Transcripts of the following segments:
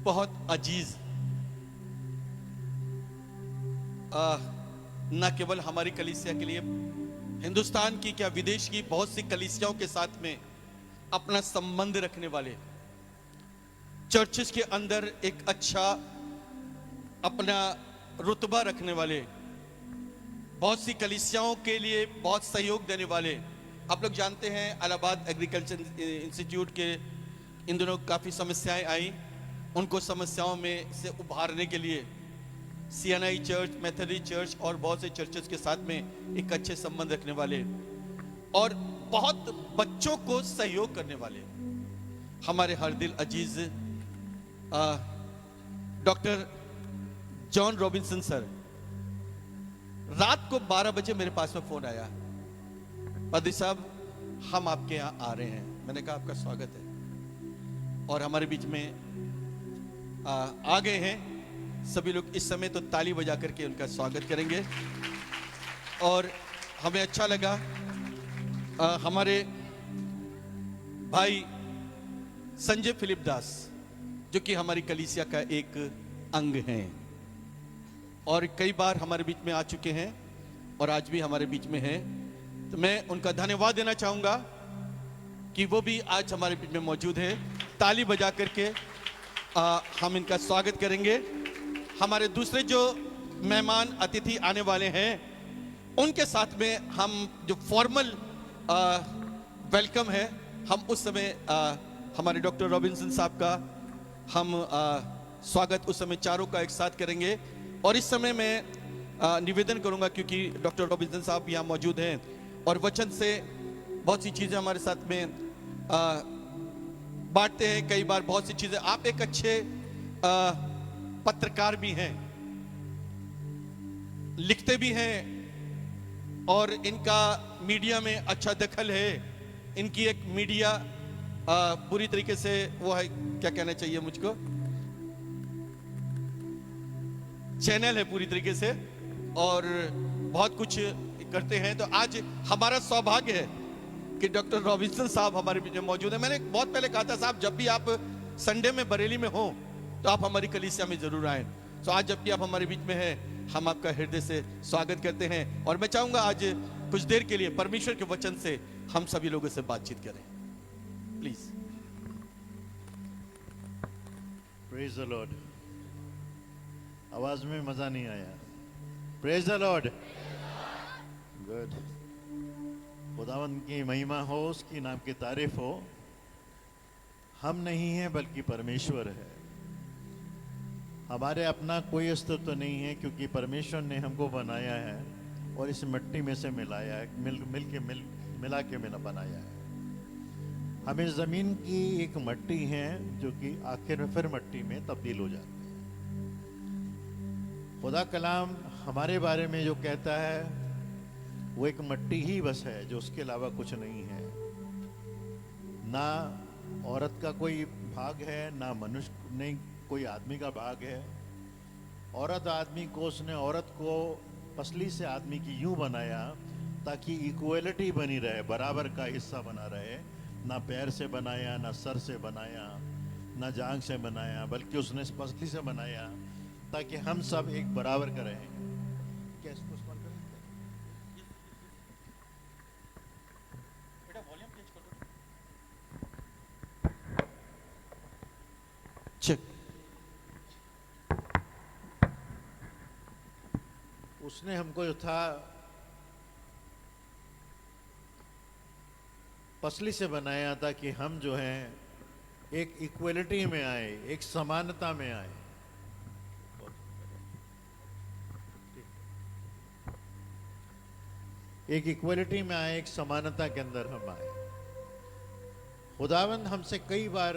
बहुत अजीज न केवल हमारी कलीसिया के लिए, हिंदुस्तान की क्या विदेश की बहुत सी कलीसियाओं के साथ में अपना संबंध रखने वाले, चर्चेस के अंदर एक अच्छा अपना रुतबा रखने वाले, बहुत सी कलीसियाओं के लिए बहुत सहयोग देने वाले। आप लोग जानते हैं इलाहाबाद एग्रीकल्चर इंस्टीट्यूट के इन दिनों काफ़ी समस्याएं आई, उनको समस्याओं में से उभारने के लिए सीएनआई चर्च, मेथोडिस्ट चर्च और बहुत से चर्चेस के साथ में एक अच्छे संबंध रखने वाले और बहुत बच्चों को सहयोग करने वाले हमारे हर दिल अजीज डॉक्टर जॉन रॉबिन्सन सर, रात को 12 बजे मेरे पास में फोन आया, पादरी साहब हम आपके यहाँ आ रहे हैं। मैंने कहा आपका स्वागत है, और हमारे बीच में आ गए हैं। सभी लोग इस समय तो ताली बजा करके उनका स्वागत करेंगे और हमें अच्छा लगा। हमारे भाई संजय फिलिप दास जो कि हमारी कलीसिया का एक अंग हैं और कई बार हमारे बीच में आ चुके हैं और आज भी हमारे बीच में हैं, तो मैं उनका धन्यवाद देना चाहूँगा कि वो भी आज हमारे बीच में मौजूद है। ताली बजा करके हम इनका स्वागत करेंगे। हमारे दूसरे जो मेहमान अतिथि आने वाले हैं उनके साथ में हम जो फॉर्मल वेलकम है, हम उस समय हमारे डॉक्टर रॉबिन्सन साहब का हम स्वागत उस समय चारों का एक साथ करेंगे। और इस समय मैं निवेदन करूंगा, क्योंकि डॉक्टर रॉबिन्सन साहब यहाँ मौजूद हैं और वचन से बहुत सी चीज़ें हमारे साथ में बांटते हैं। कई बार बहुत सी चीज़ें, आप एक अच्छे पत्रकार भी हैं, लिखते भी हैं और इनका मीडिया में अच्छा दखल है। इनकी एक मीडिया पूरी तरीके से वो है, क्या कहना चाहिए मुझको, चैनल है पूरी तरीके से और बहुत कुछ करते हैं। तो आज हमारा सौभाग्य है कि डॉक्टर रॉबिन्सन साहब हमारे बीच में मौजूद है। मैंने बहुत पहले कहा था साहब जब भी आप संडे में बरेली में हो तो आप हमारी कलीसिया में जरूर आएं। तो आज जबकि आप हमारे बीच में हैं, हम आपका हृदय से स्वागत करते हैं और मैं चाहूंगा आज कुछ देर के लिए परमेश्वर के वचन से हम सभी लोगों से बातचीत करें। प्लीज। Praise the Lord. आवाज में मजा नहीं आया। Praise the Lord. गुड। खुदावंद की महिमा हो, उसकी नाम की तारीफ हो। हम नहीं हैं बल्कि परमेश्वर है। हमारे अपना कोई अस्तित्व नहीं है, क्योंकि परमेश्वर ने हमको बनाया है और इस मिट्टी में से मिलाया है, मिला के बनाया है। हम इस जमीन की एक मिट्टी है जो कि आखिर में फिर मिट्टी में तब्दील हो जाती है। खुदा कलाम हमारे बारे में जो कहता है वो एक मिट्टी ही बस है, जो उसके अलावा कुछ नहीं है। ना औरत का कोई भाग है, ना मनुष्य नहीं कोई आदमी का भाग है। औरत आदमी को, उसने औरत को पसली से आदमी की यूं बनाया ताकि इक्वलिटी बनी रहे, बराबर का हिस्सा बना रहे। ना पैर से बनाया, ना सर से बनाया, ना जांग से बनाया, बल्कि उसने पसली से बनाया ताकि हम सब एक बराबर का रहें। क्या इसको इस्तेमाल करें? चेक। उसने हमको जो था पसली से बनाया था कि हम जो हैं एक इक्वलिटी में आए, एक समानता में आए। एक इक्वलिटी में आए, एक समानता के अंदर हम आए। खुदावंद हमसे कई बार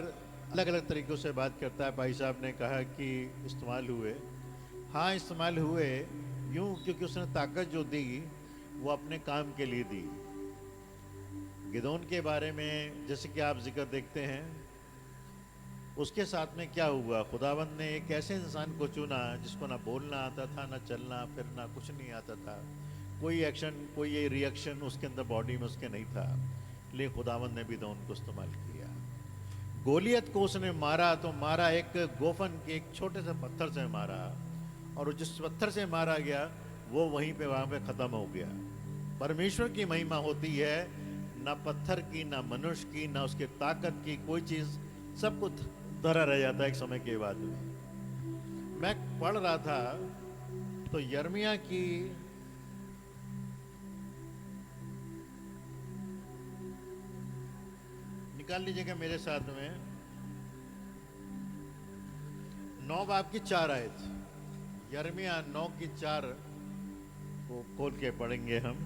अलग अलग तरीकों से बात करता है। भाई साहब ने कहा कि इस्तेमाल हुए, हाँ इस्तेमाल हुए यूं, क्योंकि उसने ताकत जो दी वो अपने काम के लिए दी। गिदोन के बारे में जैसे कि आप जिक्र देखते हैं, उसके साथ में क्या हुआ, खुदावंद ने एक ऐसे इंसान को चुना जिसको ना बोलना आता था, ना चलना फिरना कुछ नहीं आता था, कोई एक्शन कोई रिएक्शन उसके अंदर बॉडी में उसके नहीं था, लेकिन खुदावंद ने भी गिदोन को इस्तेमाल किया। गोलियत को उसने मारा तो मारा एक गोफन के एक छोटे से पत्थर से मारा, और जिस पत्थर से मारा गया वो वहीं पे वहां पे खत्म हो गया। परमेश्वर की महिमा होती है, ना पत्थर की, ना मनुष्य की, ना उसके ताकत की, कोई चीज, सब कुछ धरा रह जाता है एक समय के बाद में। मैं पढ़ रहा था तो यर्मिया की निकाल लीजिएगा मेरे साथ में 9 बाब की 4 आयत, यर्मिया 9 की 4 को खोल के पढ़ेंगे हम।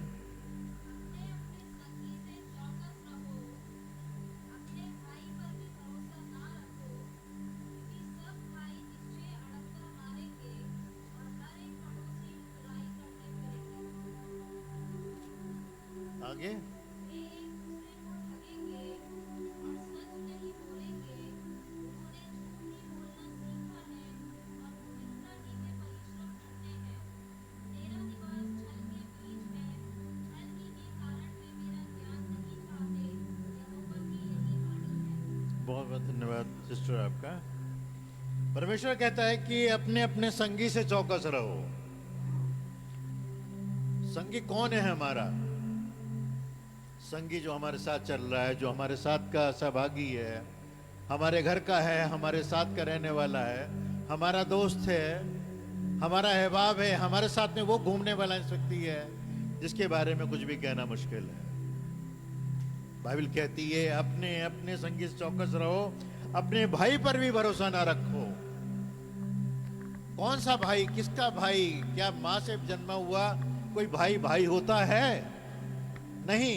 आगे बहुत बहुत धन्यवाद सिस्टर आपका। परमेश्वर कहता है कि अपने अपने संगी से चौकस रहो। संगी कौन है हमारा? संगी जो हमारे साथ चल रहा है, जो हमारे साथ का सहभागी है, हमारे घर का है, हमारे साथ का रहने वाला है, हमारा दोस्त है, हमारा अहबाब है, हमारे साथ में वो घूमने वाला व्यक्ति है जिसके बारे में कुछ भी कहना मुश्किल है। बाइबल कहती है अपने अपने संगी से चौकस रहो, अपने भाई पर भी भरोसा ना रखो। कौन सा भाई? किसका भाई? क्या मां से जन्मा हुआ कोई भाई भाई होता है? नहीं।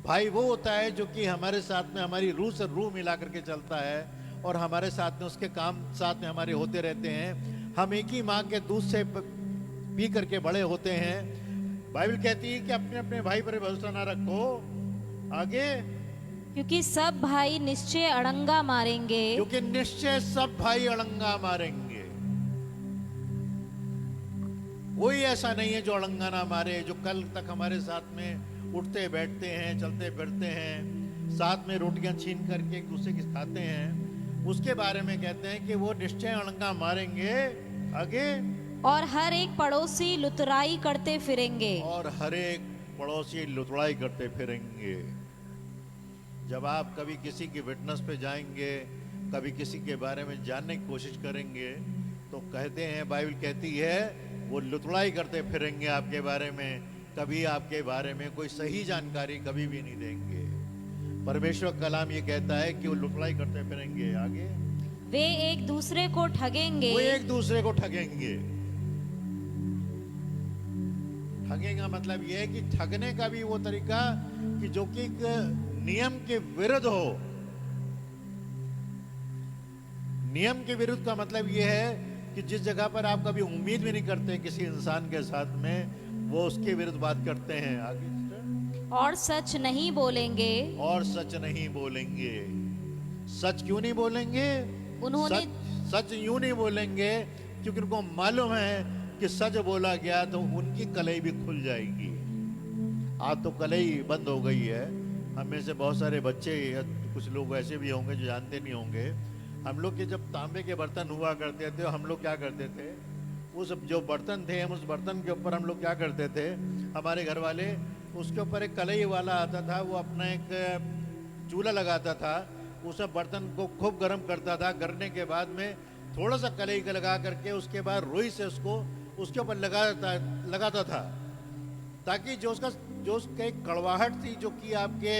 भाई वो होता है जो कि हमारे साथ में हमारी रूह से रूह मिला करके चलता है और हमारे साथ में उसके काम साथ में हमारे होते रहते हैं। हम एक ही माँ के दूध से पी करके बड़े होते हैं। बाइबल कहती है कि अपने अपने भाई पर भरोसा ना रखो। आगे, क्योंकि सब भाई निश्चय अड़ंगा मारेंगे, क्योंकि निश्चय सब भाई अड़ंगा मारेंगे। कोई ऐसा नहीं है जो अड़ंगा ना मारे, जो कल तक हमारे साथ में उठते बैठते हैं, चलते फिरते हैं, साथ में रोटियां छीन करके एक दूसरे की खाते हैं, उसके बारे में कहते हैं कि वो निश्चय अड़ंगा मारेंगे। आगे, और हर एक पड़ोसी लुतराई करते फिरेंगे, और हर एक पड़ोसी लुतराई करते फिरेंगे। जब आप कभी किसी की विटनेस पे जाएंगे, कभी किसी के बारे में जानने की कोशिश करेंगे, तो कहते हैं, बाइबल कहती है वो लुतराई करते फिरेंगे आपके बारे में, कभी आपके बारे में कोई सही जानकारी कभी भी नहीं देंगे। परमेश्वर का कलाम ये कहता है कि वो लुतराई करते फिरेंगे। आगे, वे एक दूसरे को ठगेंगे, वो एक दूसरे को ठगेंगे। ठगेगा मतलब यह है कि ठगने का भी वो तरीका कि जो कि एक नियम के विरुद्ध हो। नियम के विरुद्ध का मतलब यह है कि जिस जगह पर आप कभी उम्मीद भी नहीं करते किसी इंसान के साथ में, वो उसके विरुद्ध बात करते हैं। आगे, और सच नहीं बोलेंगे, और सच नहीं बोलेंगे। सच क्यों नहीं बोलेंगे? उन्होंने सच यूं नहीं बोलेंगे क्योंकि उनको मालूम है कि सच बोला गया तो उनकी कलई भी खुल जाएगी। आज तो कलई बंद हो गई है। हम में से बहुत सारे बच्चे, कुछ लोग ऐसे भी होंगे जो जानते नहीं होंगे, हम लोग के जब तांबे के बर्तन हुआ करते थे, हम लोग क्या करते थे, उस जो बर्तन थे, हम उस बर्तन के ऊपर हम लोग क्या करते थे, हमारे घर वाले उसके ऊपर एक कलई वाला आता था, वो अपना एक चूल्हा लगाता था, उस बर्तन को खूब गर्म करता था। करने के बाद में थोड़ा सा कलई का लगा करके उसके बाद रुई से उसको उसके ऊपर लगाता था, ताकि जो उसका एक कड़वाहट थी जो कि आपके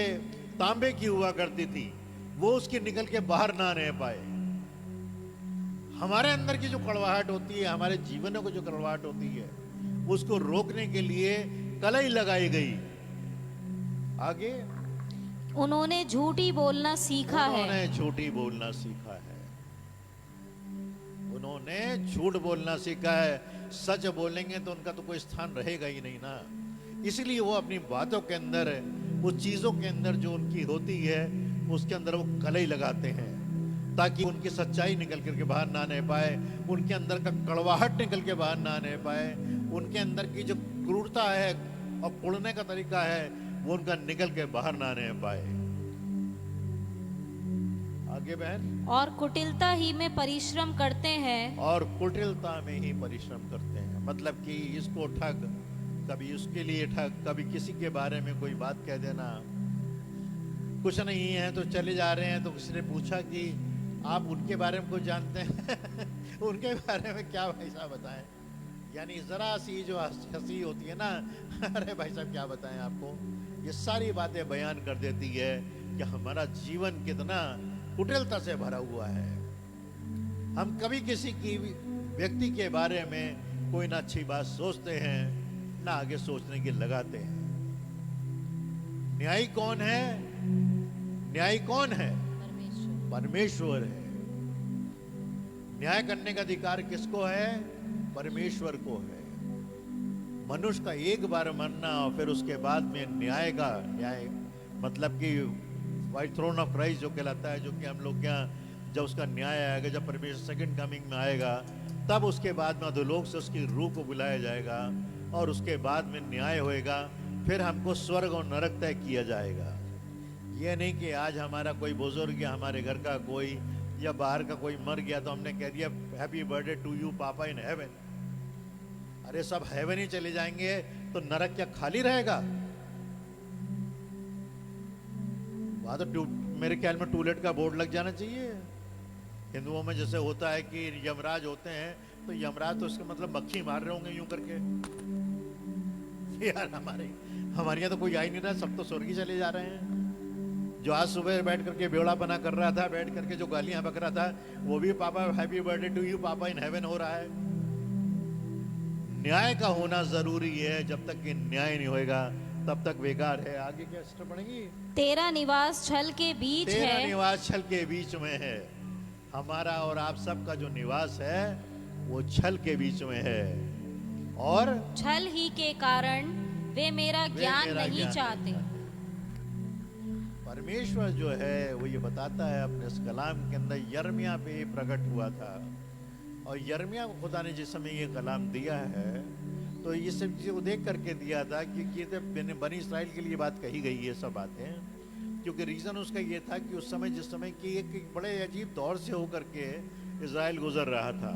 तांबे की हुआ करती थी, वो उसकी निकल के बाहर ना रह पाए। हमारे अंदर की जो कड़वाहट होती है, हमारे जीवनों को जो कड़वाहट होती है, उसको रोकने के लिए कलई लगाई गई। आगे, उन्होंने झूठी बोलना सीखा है, उन्होंने झूठी बोलना सीखा है। उन्होंने झूठ बोलना सीखा है। सच बोलेंगे तो उनका तो कोई स्थान रहेगा ही नहीं ना। इसलिए वो अपनी बातों के अंदर, उस चीजों के अंदर जो उनकी होती है, उसके अंदर वो कलई लगाते हैं, ताकि उनकी सच्चाई निकल करके बाहर ना आने पाए, उनके अंदर का कड़वाहट निकल के बाहर ना आने पाए, उनके अंदर की जो क्रूरता है और कुड़ने का तरीका है, वो उनका निकल के बाहर ना आने पाए। आगे बहन। और कुटिलता ही में परिश्रम करते हैं। और कुटिलता में ही परिश्रम करते हैं, मतलब कि इसको ठग, कभी उसके लिए ठग, कभी किसी के बारे में कोई बात कह देना, कुछ नहीं है तो चले जा रहे हैं, तो किसी ने पूछा कि आप उनके बारे में कुछ जानते हैं उनके बारे में क्या भाई साहब बताएं, यानी जरा सी जो हंसी होती है ना अरे भाई साहब क्या बताएं आपको, ये सारी बातें बयान कर देती है कि हमारा जीवन कितना कुटिलता से भरा हुआ है। हम कभी किसी की व्यक्ति के बारे में कोई ना अच्छी बात सोचते हैं, ना आगे सोचने की लगाते हैं। न्यायी कौन है? न्यायी कौन है? परमेश्वर है। न्याय करने का अधिकार किसको है? परमेश्वर को है। मनुष्य का एक बार मरना और फिर उसके बाद में न्याय मतलब कि वाइट थ्रोन ऑफ क्राइस्ट जो कहलाता है, जो कि हम लोग यहाँ जब उसका न्याय आएगा, जब परमेश्वर सेकंड कमिंग में आएगा, तब उसके बाद में अधोलोक से उसकी रूह को बुलाया जाएगा और उसके बाद में न्याय होएगा, फिर हमको स्वर्ग और नरक तय किया जाएगा। ये नहीं कि आज हमारा कोई बुजुर्ग या हमारे घर का कोई या बाहर का कोई मर गया तो हमने कह दिया हैप्पी बर्थडे टू यू पापा इन हेवन। अरे सब हेवन ही चले जाएंगे तो नरक क्या खाली रहेगा? वहां तो मेरे ख्याल में टूलेट का बोर्ड लग जाना चाहिए। हिंदुओं में जैसे होता है कि यमराज होते हैं, तो यमराज तो इसका मतलब मक्खी मार रहे होंगे यूं करके। यार हमारे यहाँ तो कोई आ ही नहीं रहा, सब तो स्वर्ग ही चले जा रहे हैं। जो आज सुबह बैठ करके बेवड़ापना कर रहा था, बैठ करके जो गालियां बक रहा था, वो भी पापा हैप्पी बर्थडे टू यू पापा इन हेवन हो रहा है। न्याय का होना जरूरी है, जब तक कि न्याय नहीं होएगा तब तक बेकार है। आगे क्या सिस्टर पढ़ेंगी? तेरा निवास छल के बीच तेरा है। निवास छल के बीच में है। हमारा और आप सबका जो निवास है वो छल के बीच में है, और छल ही के कारण वे मेरा ज्ञान मेरा नहीं ज्ञान चाहते। परमेश्वर जो है वो ये बताता है अपने इस कलाम के अंदर, यर्मिया पे ये प्रकट हुआ था। और यर्मिया को खुदा ने जिस समय ये कलाम दिया है तो ये सब चीज़ें को देख करके दिया था, क्योंकि ये बनी इसराइल के लिए बात कही गई है सब बातें। क्योंकि रीज़न उसका ये था कि उस समय जिस समय की एक बड़े अजीब दौर से होकर के इज़राइल गुजर रहा था।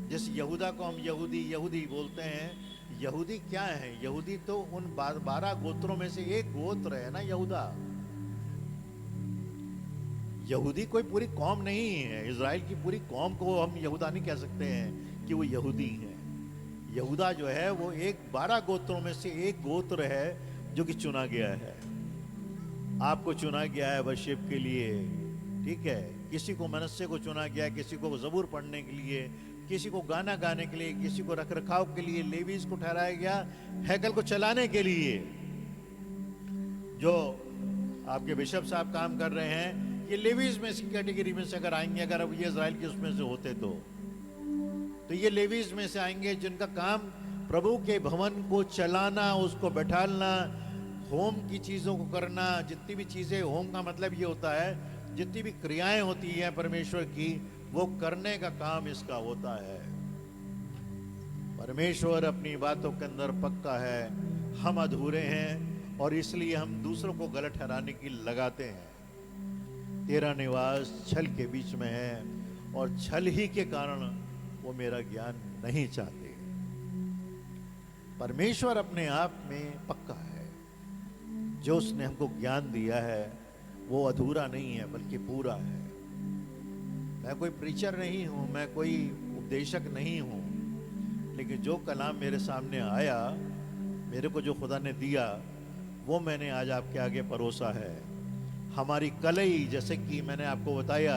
जिस यहूदा को हम यहूदी बोलते हैं, यहूदी क्या है? यहूदी तो उन 12 गोत्रों में से एक गोत्र है ना, यहूदा। यहूदी कोई पूरी कौम नहीं है। इज़राइल की पूरी कौम को हम यहूदा नहीं कह सकते हैं कि वो यहूदी हैं। यहूदा जो है वो 12 गोत्रों में से एक गोत्र है जो कि चुना गया है। आपको चुना गया है वर्शिप के लिए, ठीक है। किसी को मनस्से को चुना गया है, किसी को ज़बूर पढ़ने के लिए, किसी को गाना गाने के लिए, किसी को रखरखाव के लिए। लेवीज को ठहराया गया हैकल को चलाने के लिए। जो आपके बिशप साहब काम कर रहे हैं, ये लेवीज में इसकी कैटेगरी में से अगर आएंगे, अगर अब ये इज़राइल के उसमें से होते तो ये लेवीज में से आएंगे जिनका काम प्रभु के भवन को चलाना, उसको बैठालना, होम की चीज़ों को करना। जितनी भी चीज़ें, होम का मतलब ये होता है जितनी भी क्रियाएं होती हैं परमेश्वर की, वो करने का काम इसका होता है। परमेश्वर अपनी बातों के अंदर पक्का है, हम अधूरे हैं और इसलिए हम दूसरों को गलत ठहराने की लगाते हैं। तेरा निवास छल के बीच में है और छल ही के कारण वो मेरा ज्ञान नहीं चाहते। परमेश्वर अपने आप में पक्का है। जो उसने हमको ज्ञान दिया है वो अधूरा नहीं है बल्कि पूरा है। मैं कोई प्रीचर नहीं हूं, मैं कोई उपदेशक नहीं हूं, लेकिन जो कलाम मेरे सामने आया, मेरे को जो खुदा ने दिया, वो मैंने आज आपके आगे परोसा है। हमारी कलई, जैसे कि मैंने आपको बताया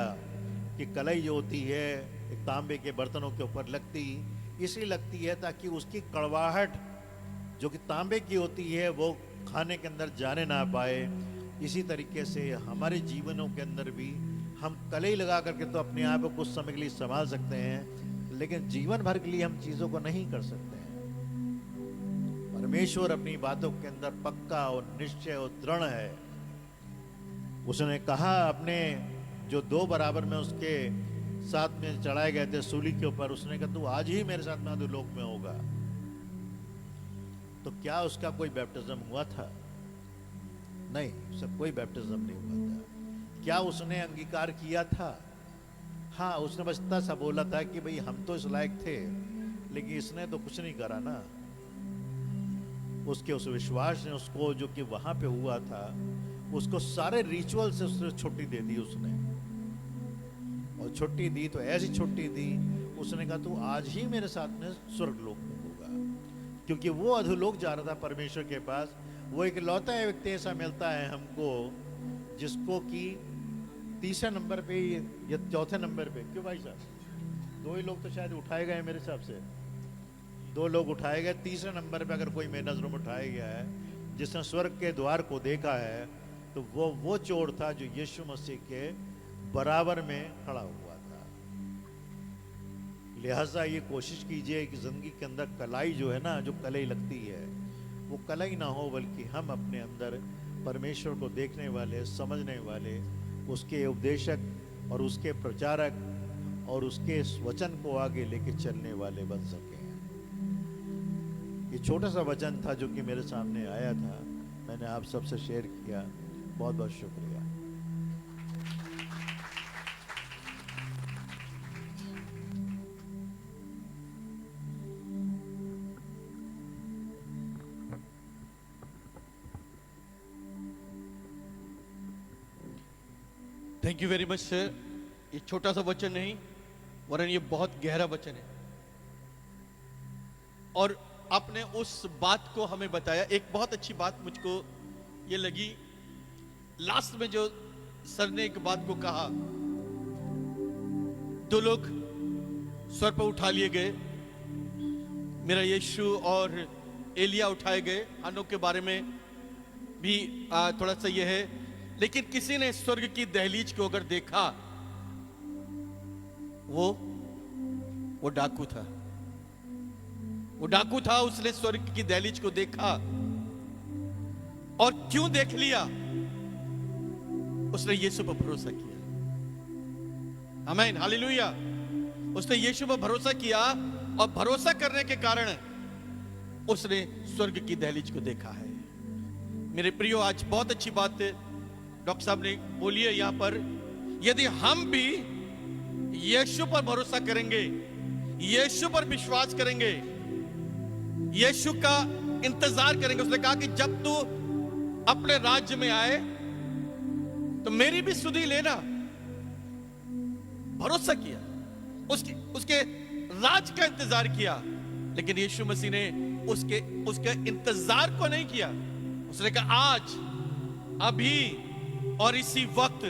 कि कलई जो होती है एक तांबे के बर्तनों के ऊपर लगती, इसलिए लगती है ताकि उसकी कड़वाहट जो कि तांबे की होती है वो खाने के अंदर जाने ना पाए। इसी तरीके से हमारे जीवनों के अंदर भी हम कलई लगा करके तो अपने आप को कुछ समय के लिए संभाल सकते हैं, लेकिन जीवन भर के लिए हम चीज़ों को नहीं कर सकते हैं। परमेश्वर अपनी बातों के अंदर पक्का और निश्चय और दृढ़ है। उसने कहा अपने जो 2 बराबर में उसके साथ में चढ़ाए गए थे सूली के ऊपर, उसने कहा तू आज ही मेरे साथ में अधोलोक में होगा। तो क्या उसका कोई बैप्टिज्म हुआ था? नहीं, उसका कोई बैप्टिज्म नहीं हुआ था। क्या उसने अंगीकार किया था? हाँ, उसने बस इतना सा बोला था कि भाई हम तो इस लायक थे, लेकिन इसने तो कुछ नहीं करा ना। उसके उस विश्वास ने उसको, जो कि वहां पे हुआ था, उसको सारे रिचुअल से उसने छुट्टी दे दी उसने। और छुट्टी दी तो ऐसी छुट्टी दी, उसने कहा तू आज ही मेरे साथ में स्वर्ग लोक में होगा, क्योंकि वो अधोलोक जा रहा था परमेश्वर के पास। वो एक लौता व्यक्ति ऐसा मिलता है हमको जिसको कि तीसरे नंबर पे या चौथे नंबर पे, क्यों भाई साहब, 2 ही लोग तो शायद उठाए गए मेरे हिसाब से, 2 लोग उठाए गए। तीसरे नंबर पे अगर कोई मेरी नजरों में उठाया गया है जिसने स्वर्ग के द्वार को देखा है, तो वो चोर था जो यीशु मसीह के बराबर में खड़ा हुआ था। लिहाजा ये कोशिश कीजिए कि जिंदगी के अंदर कलाई जो है ना, जो कलाई लगती है, वो कलाई ना हो, बल्कि हम अपने अंदर परमेश्वर को देखने वाले, समझने वाले, उसके उपदेशक और उसके प्रचारक और उसके वचन को आगे लेके चलने वाले बन सके। ये छोटा सा वचन था जो कि मेरे सामने आया था, मैंने आप सबसे शेयर किया। बहुत बहुत शुक्रिया। Thank you very much sir. ये छोटा सा वचन नहीं, वरन ये बहुत गहरा वचन है। और आपने उस बात को हमें बताया। एक बहुत अच्छी बात मुझको ये लगी, लास्ट में जो सर ने एक बात को कहा, 2 लोग स्वर पर उठा लिए गए, मेरा यीशु और एलिया उठाए गए। हानोक के बारे में भी थोड़ा सा ये है, लेकिन किसी ने स्वर्ग की दहलीज को अगर देखा, वो डाकू था। वो डाकू था, उसने स्वर्ग की दहलीज को देखा। और क्यों देख लिया? उसने यीशु पर भरोसा किया। आमीन, हालेलुया। उसने यीशु पर भरोसा किया, और भरोसा करने के कारण उसने स्वर्ग की दहलीज को देखा है। मेरे प्रियो, आज बहुत अच्छी बात डॉक्टर साहब ने बोली है यहां पर। यदि हम भी यीशु पर भरोसा करेंगे, यीशु पर विश्वास करेंगे, यीशु का इंतजार करेंगे। उसने कहा कि जब तू अपने राज्य में आए तो मेरी भी सुधि लेना। भरोसा किया, उसके राज का इंतजार किया, लेकिन यीशु मसीह ने उसके इंतजार को नहीं किया। उसने कहा आज, अभी और इसी वक्त